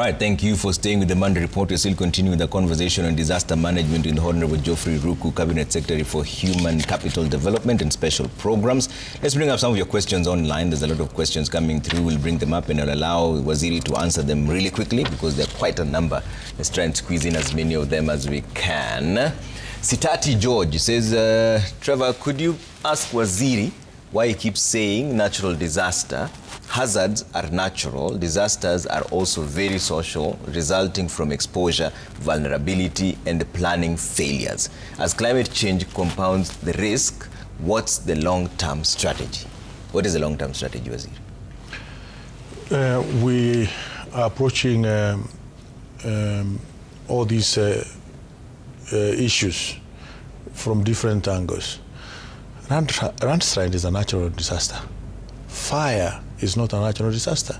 right, thank you for staying with the Monday Report. We're still continuing the conversation on disaster management with the Honorable Geoffrey Ruku, Cabinet Secretary for Human Capital Development and Special Programs. Let's bring up some of your questions online. There's a lot of questions coming through. We'll bring them up and I'll allow Waziri to answer them really quickly because there are quite a number. Let's try and squeeze in as many of them as we can. Sitati George says, Trevor, could you ask Waziri why he keeps saying natural disaster? Hazards are natural, disasters are also very social, resulting from exposure, vulnerability, and planning failures. As climate change compounds the risk, what's the long-term strategy? What is the long-term strategy, Waziri? We are approaching all these issues from different angles. Landslide is a natural disaster. Fire is not a natural disaster.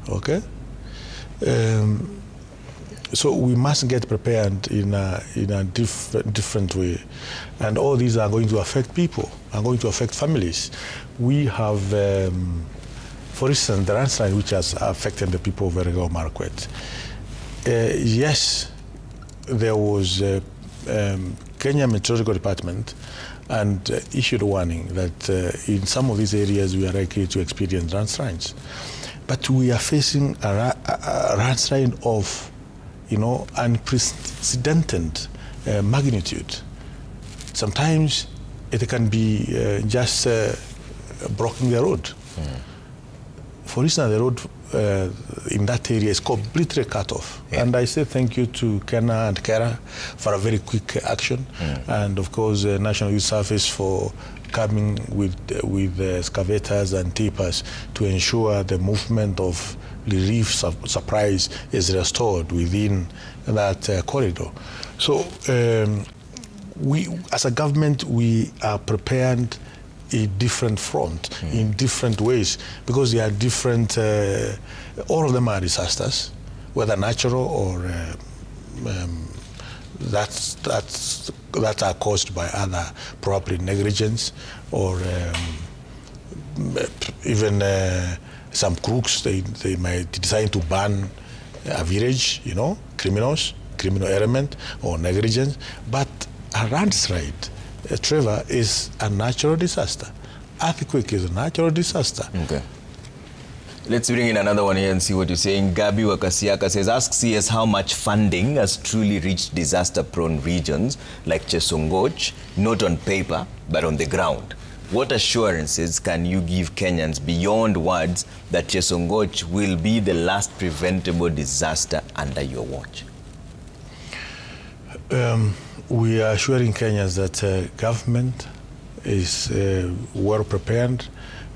Okay? So we must get prepared in a different way. And all these are going to affect people, are going to affect families. We have, for instance, the landslide which has affected the people of Verigao Marquette. Yes, there was Kenya Meteorological Department and issued a warning that in some of these areas we are likely to experience landslides. But we are facing a landslide of, unprecedented magnitude. Sometimes it can be just blocking the road. For instance, the road in that area is completely cut off. Yeah. And I say thank you to Kena and Kera for a very quick action. And of course, National Youth Service for coming with excavators and tippers to ensure the movement of relief supplies is restored within that corridor. So we, as a government, we are prepared a different front, in different ways, because they are different, all of them are disasters, whether natural or that are caused by other, probably negligence, or even some crooks, they might decide to ban a village, criminals, criminal element, or negligence, but a landslide, Trevor, is a natural disaster. Earthquake is a natural disaster. Okay. Let's bring in another one here and see what you're saying. Gabi Wakasiaka says, ask CS how much funding has truly reached disaster-prone regions like Chesongoch, not on paper, but on the ground. What assurances can you give Kenyans beyond words that Chesongoch will be the last preventable disaster under your watch? We are assuring Kenyans that government is well prepared.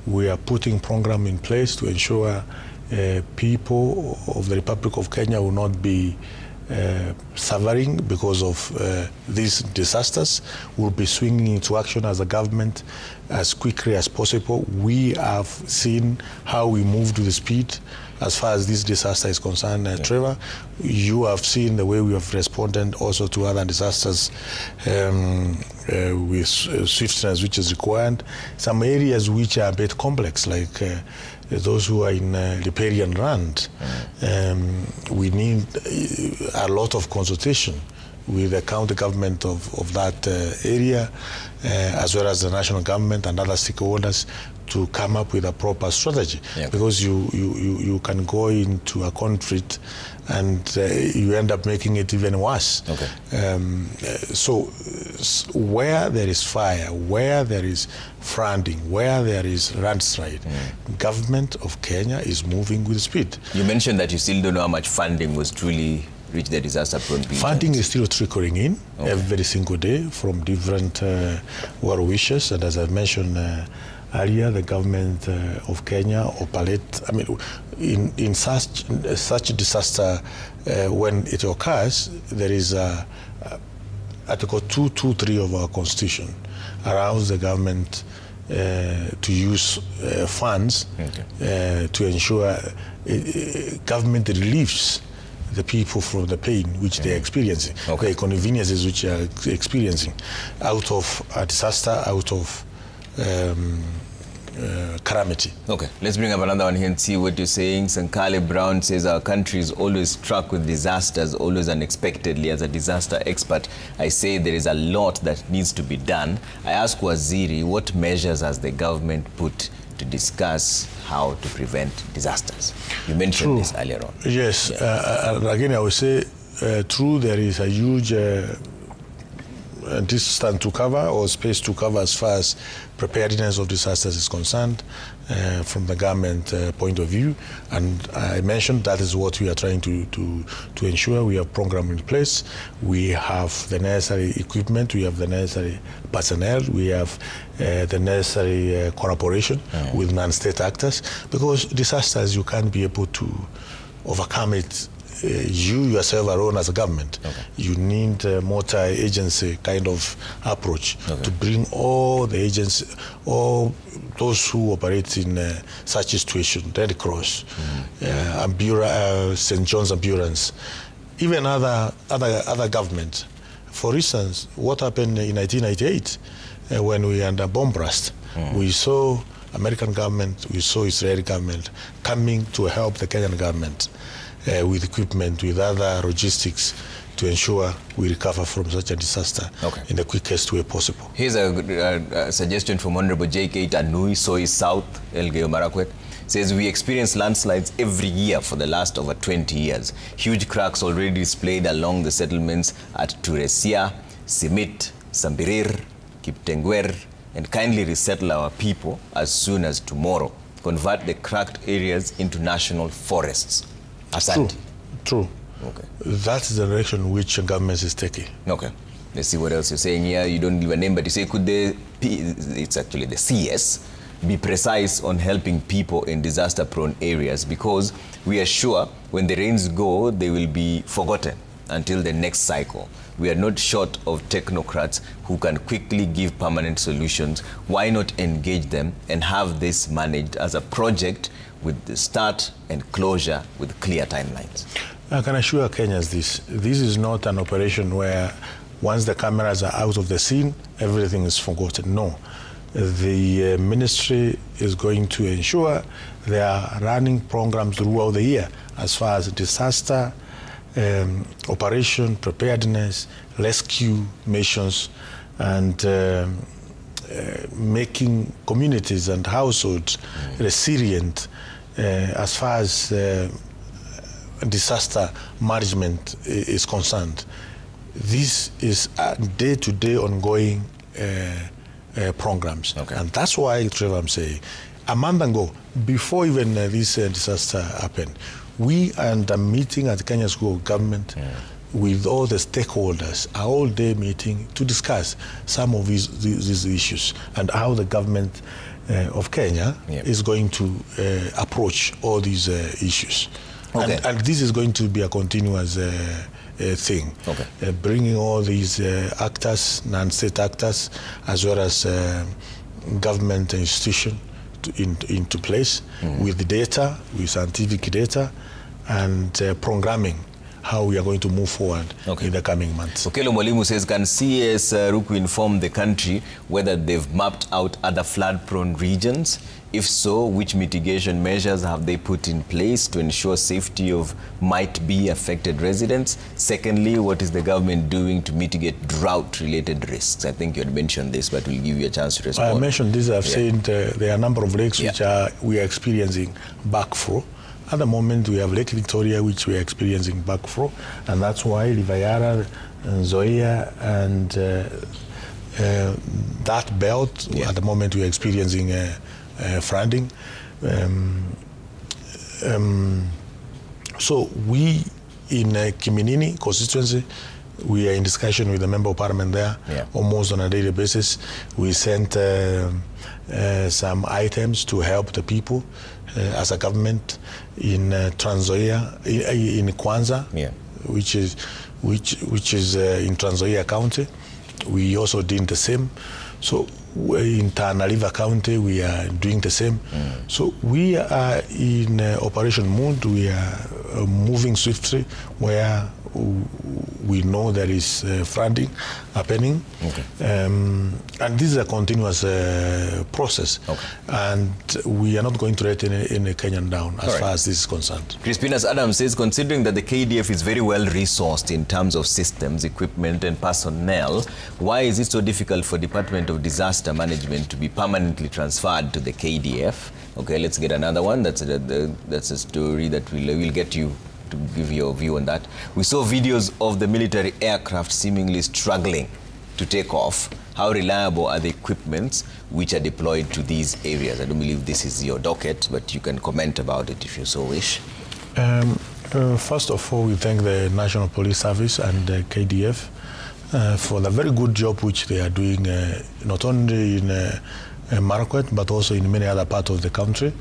We are putting program in place to ensure people of the Republic of Kenya will not be suffering because of these disasters. We'll be swinging into action as a government as quickly as possible. We have seen how we moved with speed as far as this disaster is concerned. Trevor, you have seen the way we have responded also to other disasters with swiftness which is required. Some areas which are a bit complex, like those who are in riparian land, we need a lot of consultation with the county government of that area, as well as the national government and other stakeholders, to come up with a proper strategy. Because you can go into a conflict and you end up making it even worse. So where there is fire, where there is flooding, where there is landslide, government of Kenya is moving with speed. You mentioned that you still don't know how much funding was truly reach the disaster-prone regions. Funding is still trickling in every single day from different well wishers, and as I mentioned earlier, the government of Kenya operate. I mean, in such disaster, when it occurs, there is Article 223 of our Constitution allows the government to use funds to ensure government relieves the people from the pain which they are experiencing, the inconveniences which they are experiencing out of a disaster, out of calamity. Okay, let's bring up another one here and see what you're saying. Sankale Brown says our country is always struck with disasters, always unexpectedly. As a disaster expert, I say there is a lot that needs to be done. I ask Waziri, what measures has the government put to discuss how to prevent disasters? You mentioned this earlier on. Yes, and again I would say, true, there is a huge distance to cover or space to cover as far as preparedness of disasters is concerned from the government point of view, and I mentioned that is what we are trying to ensure. We have program in place, we have the necessary equipment, we have the necessary personnel, we have the necessary cooperation with non-state actors, because disasters you can't be able to overcome it you yourself alone as a government. You need a multi-agency kind of approach to bring all the agencies, all those who operate in such a situation, Red Cross, St. John's Ambulance, even other governments. For instance, what happened in 1998 when we had a bomb blast, we saw American government, we saw Israeli government coming to help the Kenyan government with equipment, with other logistics to ensure we recover from such a disaster in the quickest way possible. Here's a suggestion from Honorable J.K. Tanui, Soy South, Elgeyo Marakwet. Says we experience landslides every year for the last over 20 years. Huge cracks already displayed along the settlements at Turesia, Simit, Sambirir, Kiptengwer, and kindly resettle our people as soon as tomorrow. Convert the cracked areas into national forests. Asante. True. Okay. That's the direction which government is taking. Okay. Let's see what else you're saying here. You don't give a name, but you say, could it's actually the CS, be precise on helping people in disaster-prone areas, because we are sure when the rains go, they will be forgotten until the next cycle. We are not short of technocrats who can quickly give permanent solutions. Why not engage them and have this managed as a project with the start and closure with clear timelines? I can assure Kenyans this. This is not an operation where once the cameras are out of the scene, everything is forgotten. No. The ministry is going to ensure they are running programs throughout the year as far as disaster, operation, preparedness, rescue missions, and making communities and households resilient as far as disaster management is concerned. This is day-to-day ongoing programs. And that's why, Trevor, I'm saying, a month ago, before even this disaster happened, we and a meeting at the Kenya School of Government with all the stakeholders, a all-day meeting to discuss some of these issues and how the government of Kenya is going to approach all these issues. And this is going to be a continuous thing, bringing all these actors, non-state actors, as well as government institutions into place with the data, with scientific data, and programming how we are going to move forward in the coming months. Okelo Mwalimu says, can CS Ruku inform the country whether they've mapped out other flood-prone regions? If so, which mitigation measures have they put in place to ensure safety of might-be affected residents? Secondly, what is the government doing to mitigate drought-related risks? I think you had mentioned this, but we'll give you a chance to respond. I mentioned this. I've said there are a number of lakes which we are experiencing backflow. At the moment, we have Lake Victoria, which we are experiencing backflow, and that's why Livayara, Nzoia, and that belt, at the moment, we are experiencing flooding. So we, in Kiminini constituency, we are in discussion with the Member of Parliament there almost on a daily basis. We sent some items to help the people as a government in Trans Nzoia, in Kwanza, which is in Trans Nzoia County. We also did the same. So in Tana River County, we are doing the same. So we are in operation mode. We are moving swiftly where we know there is funding happening. Okay. And this is a continuous process. Okay. And we are not going to let any Kenyan down as far as this is concerned. Crispinas Adams says, considering that the KDF is very well resourced in terms of systems, equipment and personnel, why is it so difficult for Department of Disaster Management to be permanently transferred to the KDF? Okay, let's get another one. That's a story that we'll get you to give your view on that. We saw videos of the military aircraft seemingly struggling to take off. How reliable are the equipments which are deployed to these areas? I don't believe this is your docket, but you can comment about it if you so wish. First of all, we thank the National Police Service and the KDF for the very good job which they are doing, not only in Marakwet, but also in many other parts of the country.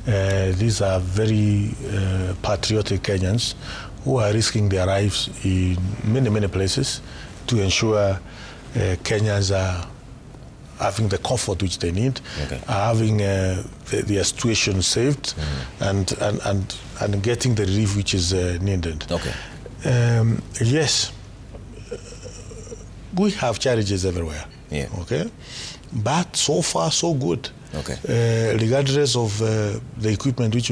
These are very patriotic Kenyans who are risking their lives in many places to ensure Kenyans are having the comfort which they need, are having their situation saved, and getting the relief which is needed. Yes, we have challenges everywhere. Okay, but so far so good. Regardless of the equipment which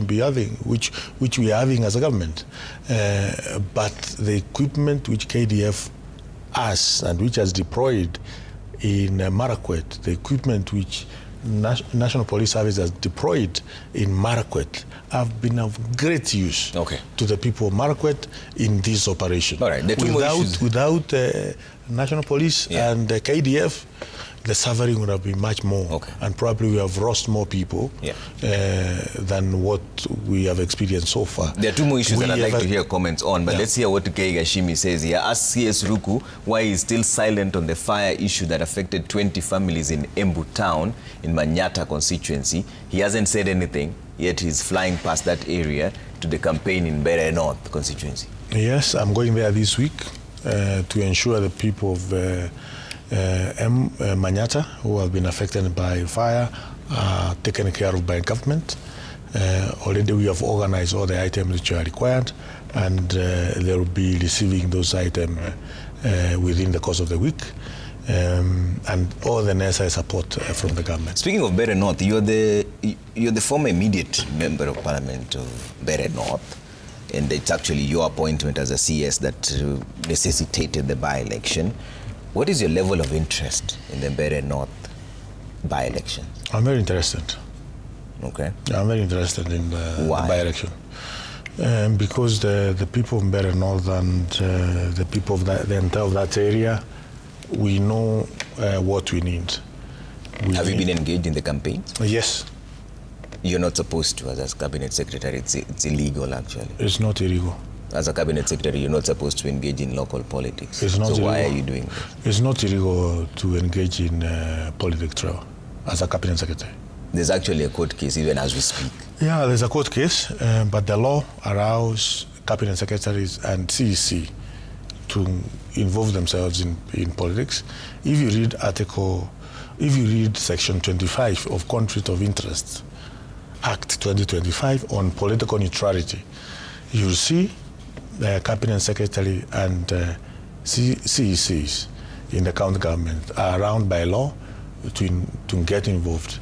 we are having as a government, but the equipment which KDF has and which has deployed in Marakwet, the equipment which National Police Service has deployed in Marakwet have been of great use to the people of Marakwet in this operation. Without National Police and KDF, the suffering would have been much more, and probably we have lost more people than what we have experienced so far. There are two more issues that I'd like to hear comments on, but let's hear what Kei Gashimi says here. Ask CS Ruku why he's still silent on the fire issue that affected 20 families in Embu town in Manyata constituency. He hasn't said anything, yet he's flying past that area to the campaign in Bere North constituency. Yes, I'm going there this week to ensure the people of Manyata, who have been affected by fire, are taken care of by government. Already we have organized all the items which are required, and they will be receiving those items within the course of the week, and all the necessary support from the government. Speaking of Bere North, you're the former immediate member of Parliament of Bere North, and it's actually your appointment as a CS that necessitated the by-election. What is your level of interest in the Bere North by-election? I'm very interested. Okay. I'm very interested in the by-election. Because the people of Bere North and the people of the entire of that area, we know what we need. Have you been engaged in the campaign? Yes. You're not supposed to as a cabinet secretary. It's illegal, actually. It's not illegal. As a cabinet secretary, you're not supposed to engage in local politics. It's not illegal. Why are you doing this? It's not illegal to engage in politics as a cabinet secretary. There's actually a court case even as we speak. Yeah, there's a court case, but the law allows cabinet secretaries and CEC to involve themselves in politics. If you read Section 25 of Conflict of Interest Act 2025 on political neutrality, you'll see the cabinet secretary and CECs in the county government are around by law to get involved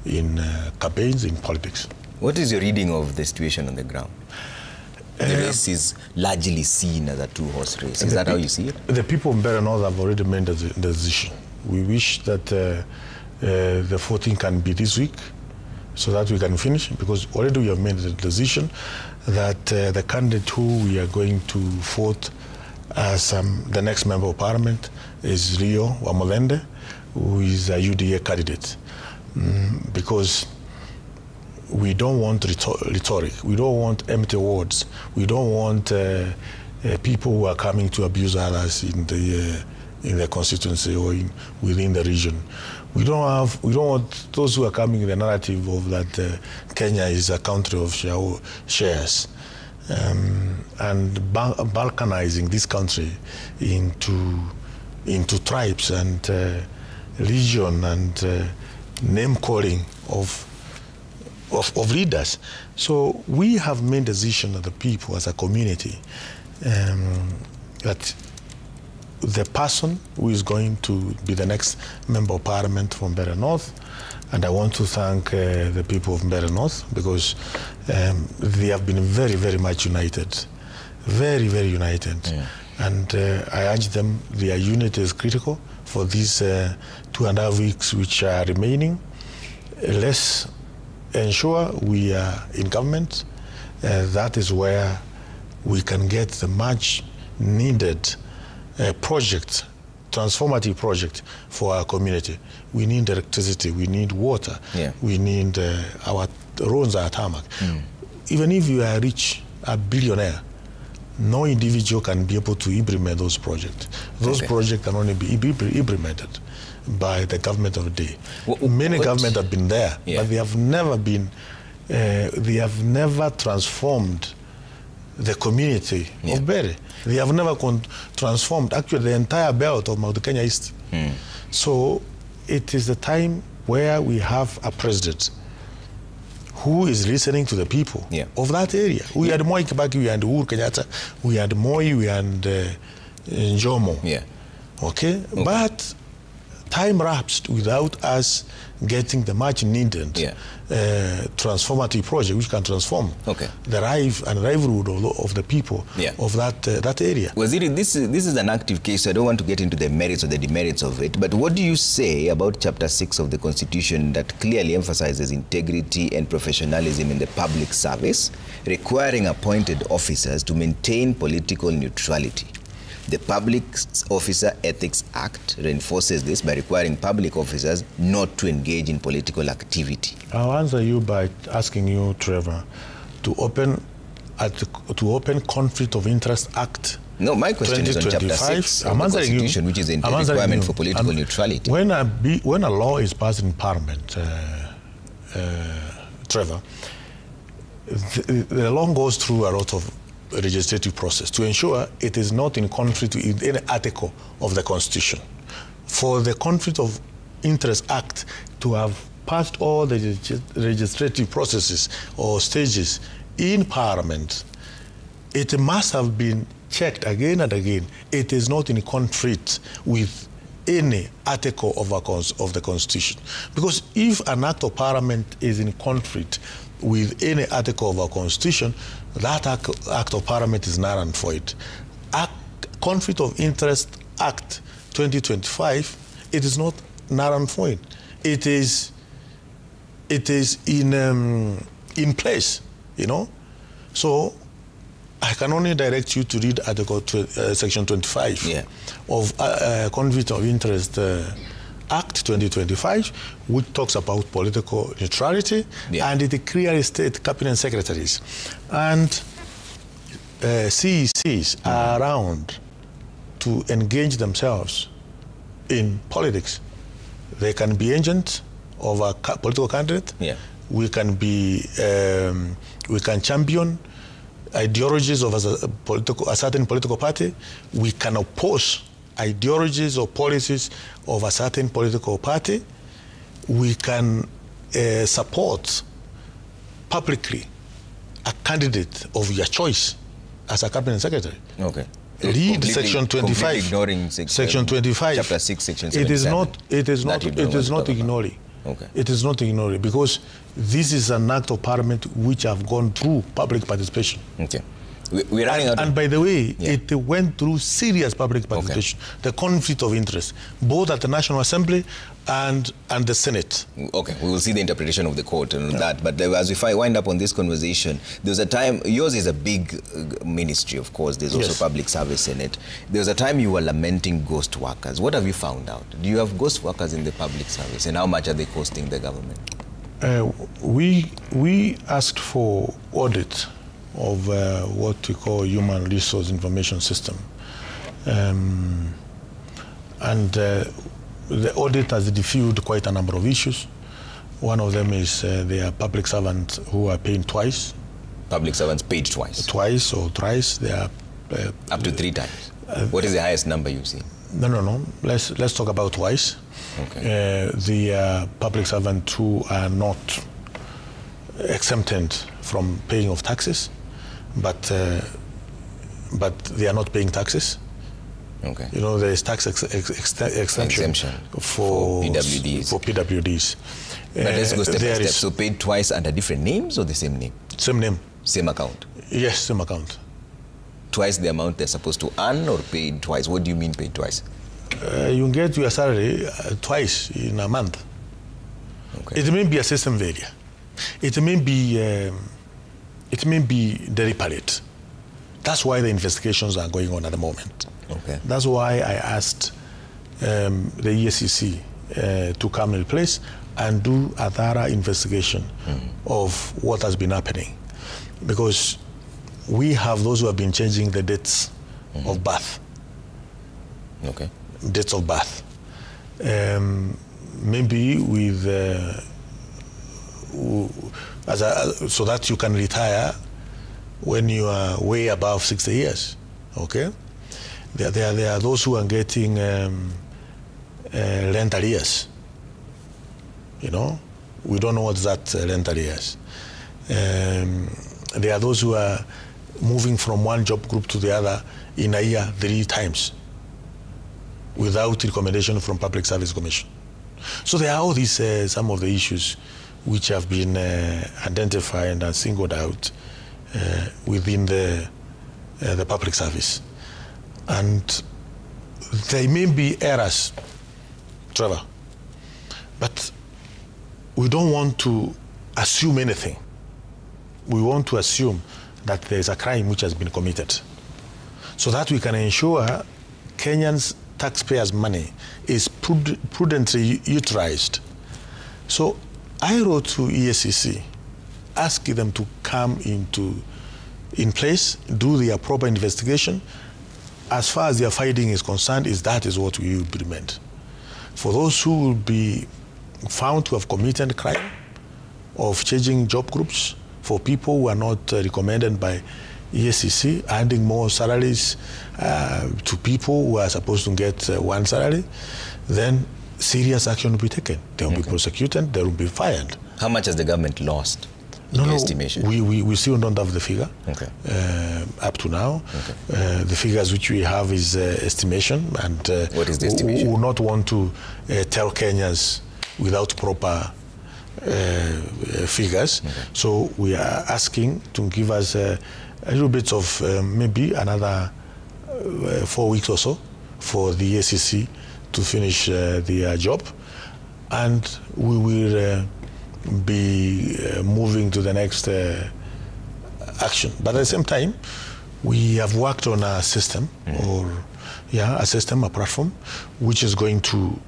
in campaigns, in politics. What is your reading of the situation on the ground? The race is largely seen as a two-horse race. Is that how you see it? The people in Bere North have already made the decision. We wish that the voting can be this week so that we can finish, because already we have made the decision that the candidate who we are going to vote as the next member of parliament is Rio Wamolende, who is a UDA candidate. Because we don't want rhetoric, we don't want empty words, we don't want people who are coming to abuse others in the constituency or within the region. We don't want those who are coming in the narrative of that Kenya is a country of shares and balkanizing this country into tribes and region and name calling of of leaders. So we have made a decision as a people, as a community, that the person who is going to be the next member of parliament from Mbeere North, and I want to thank the people of Mbeere North, because they have been very, very much united, very, very united. Yeah. And I urge them, their unity is critical for these 2.5 weeks which are remaining. Let's ensure we are in government. That is where we can get the much needed project, transformative project for our community. We need electricity, we need water, yeah. We need our roads are tarmac. Even if you are rich, a billionaire, no individual can be able to implement those projects. Those projects can only be implemented by the government of the day. Many governments have been there, yeah. But they have never been, they have never transformed the community yeah. of Mbeere. They have never transformed actually the entire belt of Mount Kenya East. So it is the time where we have a president who is listening to the people yeah. of that area. We had Moi Kibaki, we had Uhuru Kenyatta, we had Moi, we had Njomo. Yeah. Okay? But time lapsed without us getting the much needed yeah. Transformative project which can transform the life and livelihood of the people yeah. of that area. Waziri, this is an active case, so I don't want to get into the merits or the demerits of it, but what do you say about Chapter 6 of the Constitution that clearly emphasizes integrity and professionalism in the public service, requiring appointed officers to maintain political neutrality? The Public Officer Ethics Act reinforces this by requiring public officers not to engage in political activity. I'll answer you by asking you, Trevor, to open Conflict of Interest Act. No, my question is on Chapter 6 of the Constitution, which is a requirement for political neutrality. When a law is passed in Parliament, Trevor, the law goes through a lot of legislative process to ensure it is not in conflict with any article of the Constitution. For the Conflict of Interest Act to have passed all the legislative processes or stages in Parliament, it must have been checked again and again. It is not in conflict with any article of the Constitution. Because if an act of Parliament is in conflict with any article of our Constitution, that act of Parliament is null and void. Conflict of Interest Act 2025, it is not null and void. It is in place, you know. So I can only direct you to read Section 25 yeah. of Conflict of Interest Act 2025, which talks about political neutrality, yeah. and it clearly states cabinet secretaries and CECs are around to engage themselves in politics. They can be agents of a political candidate. Yeah. We can champion ideologies of a certain political party. We can oppose ideologies or policies of a certain political party. We can support publicly a candidate of your choice as a cabinet secretary. Okay. Read Section 25. Ignoring Section 25. Chapter 6, Section 77. It is not ignoring. Okay. It is not ignoring because this is an act of Parliament which have gone through public participation. Okay. We're running out. And by the way, yeah. it went through serious public participation. Okay. The conflict of interest, both at the National Assembly and the Senate. Okay, we will see the interpretation of the court and yeah. that. But as we wind up on this conversation, there was a time, yours is a big ministry, of course. There's also yes. public service in it. There was a time you were lamenting ghost workers. What have you found out? Do you have ghost workers in the public service, and how much are they costing the government? We asked for audit of what we call human resource information system. And the audit has diffused quite a number of issues. One of them is there are public servants who are paying twice. Public servants paid twice? Twice or thrice. They are up to 3 times. What is the highest number you've seen? No. Let's talk about twice. Okay. The public servants who are not exempted from paying of taxes, but they are not paying taxes. Okay. You know, there is tax exemption for PWDs. But let's go step by step. So paid twice under different names or the same name? Same name. Same account? Yes, same account. Twice the amount they're supposed to earn, or paid twice? What do you mean paid twice? You get your salary twice in a month. Okay. It may be a system failure. It may be deliberate. That's why the investigations are going on at the moment. Okay. That's why I asked the EACC to come in place and do a thorough investigation of what has been happening. Because we have those who have been changing the dates of birth. Okay. Dates of birth. Maybe with so that you can retire when you are way above 60 years. Okay. There are those who are getting rent arrears. You know, we don't know what's that rent arrears. There are those who are moving from one job group to the other in a year 3 times without recommendation from Public Service Commission. So there are all these, some of the issues which have been identified and singled out within the public service. And there may be errors, Trevor, but we don't want to assume anything. We want to assume that there's a crime which has been committed, so that we can ensure Kenyans' taxpayers' money is prudently utilized. So I wrote to EACC, asking them to come in place, do their proper investigation. As far as their finding is concerned, that is what we will implement. For those who will be found to have committed crime of changing job groups, for people who are not recommended by EACC, adding more salaries to people who are supposed to get one salary, then serious action will be taken. They will be prosecuted, they will be fired. How much has the government lost? No, estimation? We still don't have the figure up to now. The figures which we have is estimation, and what is the estimation? We will not want to tell Kenyans without proper figures. So we are asking to give us a little bit of maybe another 4 weeks or so for the EACC to finish their job, and we will be moving to the next action. But at the same time, we have worked on a system, a platform, which is going to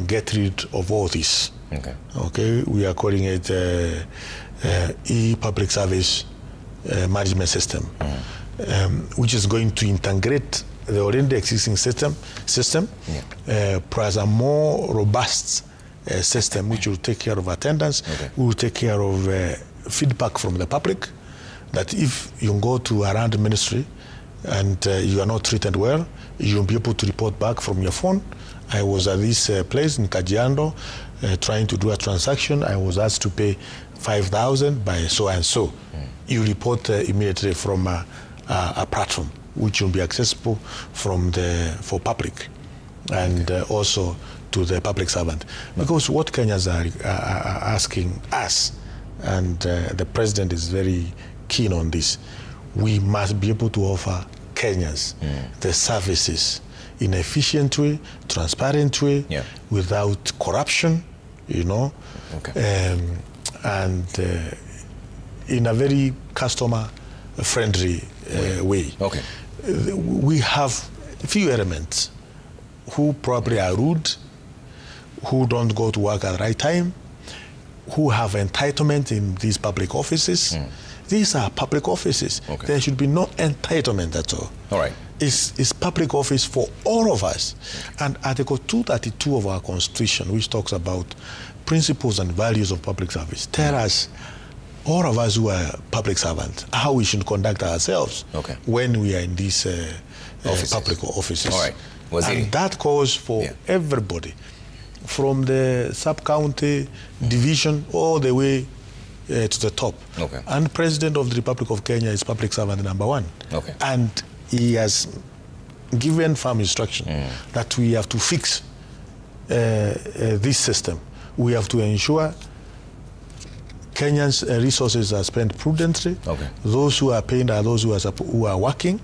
get rid of all this. Okay, we are calling it e-public service management system, which is going to integrate the already existing system, plus a more robust system which will take care of attendance, will take care of feedback from the public, that if you go to a random ministry and you are not treated well, you'll be able to report back from your phone. I was at this place in Kajiado trying to do a transaction. I was asked to pay 5,000 by so and so. You report immediately from a platform which will be accessible for public and also to the public servant. Because what Kenyans are asking us, and the president is very keen on this, we must be able to offer Kenyans the services in an efficient way, transparent way, without corruption, you know, and in a very customer-friendly way. We have a few elements who probably are rude, who don't go to work at the right time, who have entitlement in these public offices. These are public offices. There should be no entitlement at all. It's public office for all of us. And Article 232 of our Constitution, which talks about principles and values of public service, tell us, all of us who are public servants, how we should conduct ourselves when we are in these public offices. And that calls for everybody, from the sub-county division all the way to the top. Okay. And President of the Republic of Kenya is public servant #1. Okay. And he has given firm instruction that we have to fix this system. We have to ensure Kenyans' resources are spent prudently. Okay. Those who are paid are those who are working.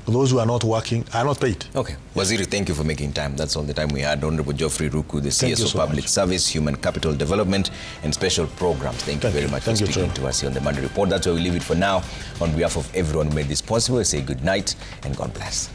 Those who are not working are not paid. Okay. Waziri, thank you for making time. That's all the time we had. Honorable Geoffrey Ruku, the CS of Public Service, Human Capital Development and Special Programs. Thank you very much for speaking to us here on the Monday Report. That's where we leave it for now. On behalf of everyone who made this possible, I say good night and God bless.